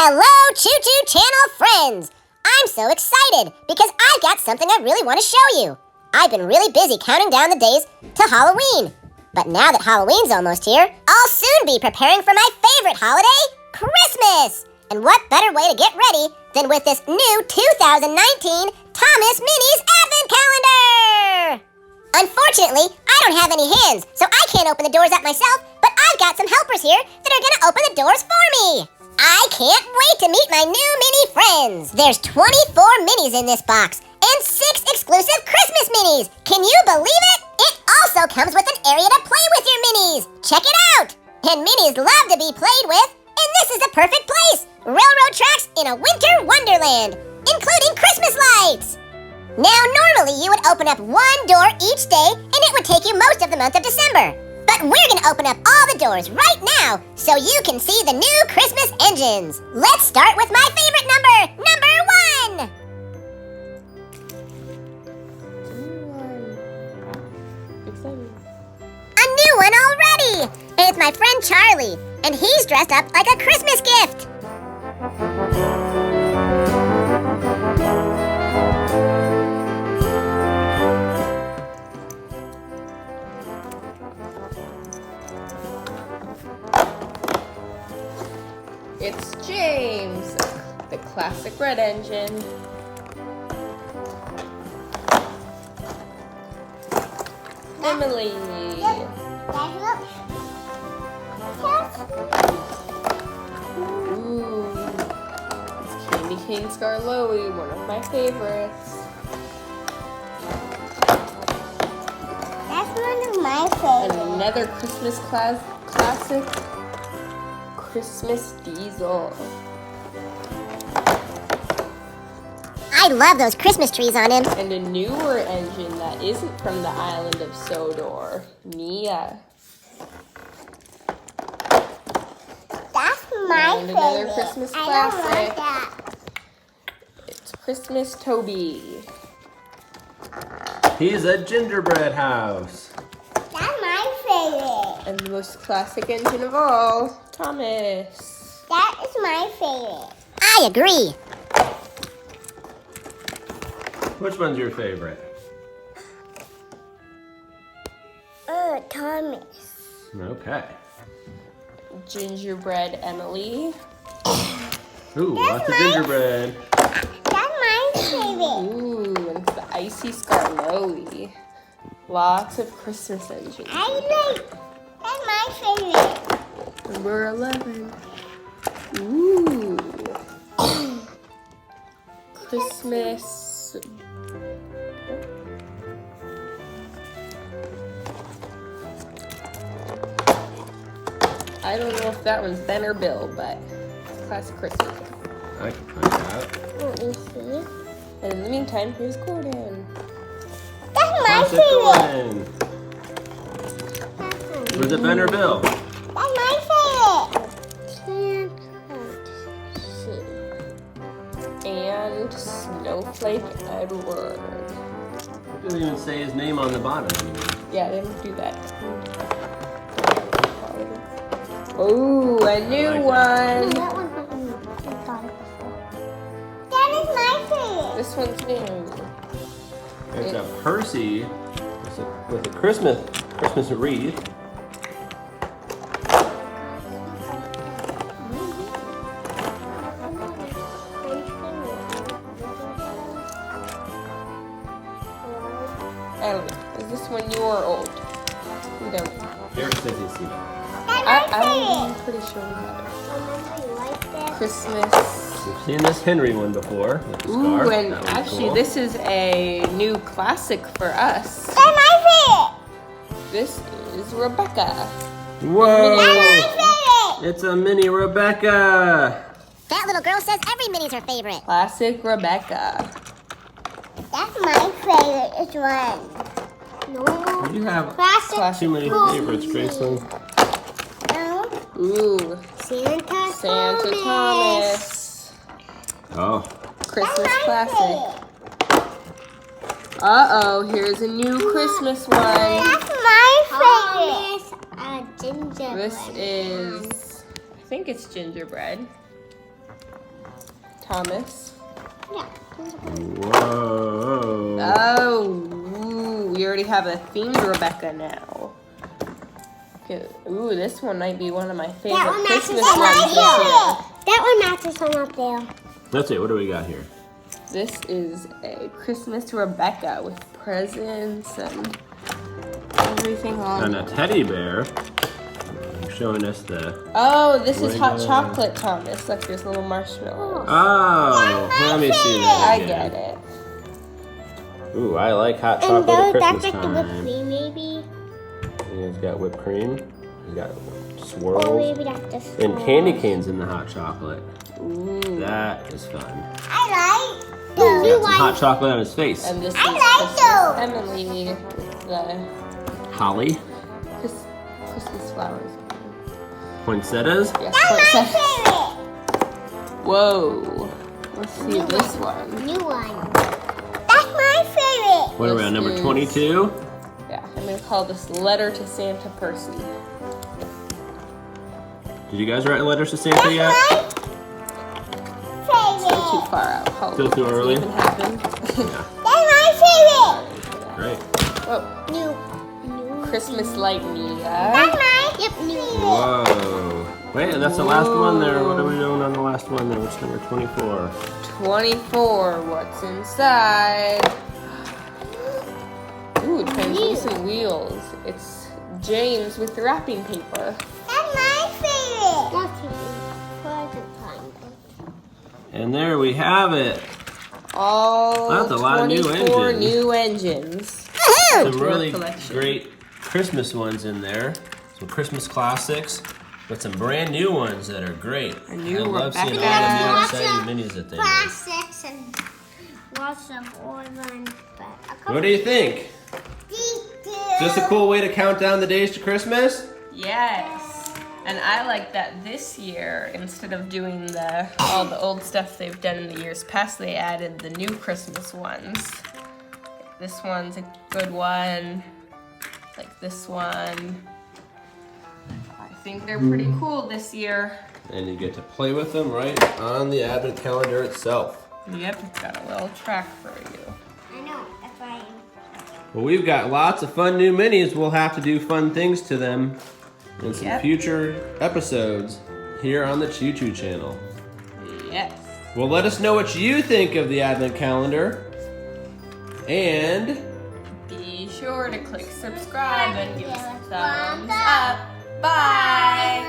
Hello, Choo Choo Channel friends! I'm so excited because I've got something I really want to show you. I've been really busy counting down the days to Halloween. But now that Halloween's almost here, I'll soon be preparing for my favorite holiday, Christmas! And what better way to get ready than with this new 2019 Thomas Minis Advent Calendar! Unfortunately, I don't have any hands, so I can't open the doors up myself, but I've got some helpers here that are gonna open the doors for me. I can't wait to meet my new mini friends. There's 24 minis in this box and 6 exclusive Christmas minis. Can you believe it? It also comes with an area to play with your minis. Check it out. And minis love to be played with, and this is the perfect place. Railroad tracks in a winter wonderland, including Christmas lights. Now, normally you would open up one door each day, and it would take you most of the month of December. But we're gonna open up all the doors right now so you can see the new Christmas engines. Let's start with my favorite number, number 1. A new one already! And it's my friend Charlie, and he's dressed up like a Christmas gift. It's James, the classic red engine. Emily. Ooh, it's Candy Cane Scarloey, one of my favorites. That's one of my favorites. Another Christmas classic. Christmas Diesel. I love those Christmas trees on him. And a newer engine that isn't from the island of Sodor, Mia. That's my And favorite. another Christmas I don't classic. want that. It's Christmas Toby. He's a gingerbread house. That's my favorite. And the most classic engine of all, Thomas. That is my favorite. I agree. Which one's your favorite? Thomas. Okay. Gingerbread Emily. Ooh, lots of gingerbread. That's my favorite. Ooh, and it's the Icy Scarloey. Lots of Christmas engines. That's my favorite. Number 11. Ooh. Christmas. I don't know if that one's Ben or Bill, but it's classic Christmas. I can find out. Let me see. And in the meantime, here's Gordon. That's my Classic favorite. Gordon. Was it Ben or Bill? That's my favorite. And Snowflake Edward. It doesn't even say his name on the bottom anymore. Yeah, they don't do that. Oh, a new one. That one's not new. I've got it before. That is my favorite. This one's new. It's a Percy with a Christmas wreath. I don't know. Is this one new or old? We don't. Derek says he's seen it. That's my I'm favorite. pretty sure we have Remember you like that? it. Christmas. We've seen this Henry one before. With the Ooh, scarf. and That was actually cool. this is a new classic for us. That's my favorite. This is Rebecca. Whoa! That's my favorite. It's a mini Rebecca. That little girl says every mini's her favorite. Classic Rebecca. That's my favorite. It's one. No. You have Classic. too many favorites, Grayson. No. Ooh, Santa Santa Thomas. Oh, Christmas That's my classic. favorite. Uh-oh, here's a new Christmas one. That's my favorite. Gingerbread. This is, I think it's gingerbread. Thomas. Yeah. Whoa. Oh, ooh, we already have a themed Rebecca now. Okay, ooh, this one might be one of my favorite That one matches Christmas on ones up this there. year. That one matches on up there. That's it. What do we got here? This is a Christmas Rebecca with presents and everything on And a it. teddy bear. Showing us the. Oh, this is hot Lego. chocolate, Thomas. Look, there's little marshmallows. Oh, let me see that. I again. get it. Ooh, I like hot And chocolate at that's Christmas like the whipped time. cream, maybe. He's got whipped cream. He's got Or swirls. maybe that's the And sauce. candy canes in the hot chocolate. Ooh. That is fun. I like the Got new some one. hot chocolate on his face. And this is I like Christmas Emily with the Holly. Christmas flowers. Poinsettias. Yes, That's my poinsettias. favorite. Whoa. Let's see this one. New one. That's my favorite. What are we on, number This is- 22? Yeah, I'm gonna call this Letter to Santa Percy. Did you guys write letters to Santa yet? My Still too favorite. far out. How Still too does it early? even happen? That's my favorite. Great. Oh, New. Christmas light Mia. That's my new. Whoa. Wait, that's the last one there. What are we doing on the last one there? What's number 24? 24. What's inside? Ooh, translucent wheels. It's James with the wrapping paper. That's my favorite. Present time. And there we have it. All That's a lot of new 24 engines. new engines. Some Tour really collection. great Christmas ones in there. Some Christmas classics. But some brand new ones that are great. A new I love seeing all the Rebecca. new exciting minis that they make. Classics and lots of old ones. What do you think? Is this a cool way to count down the days to Christmas? Yes. And I like that this year, instead of doing all the old stuff they've done in the years past, they added the new Christmas ones. This one's a good one. Like this one. I think they're pretty cool this year. And you get to play with them right on the advent calendar itself. Yep, it's got a little track for you. I know, that's why Well, we've got lots of fun new minis. We'll have to do fun things to them in some Yep. future episodes here on the Choo Choo Channel. Yes. Well, let us know what you think of the advent calendar. And Be sure to click subscribe and give us a thumbs up. Bye.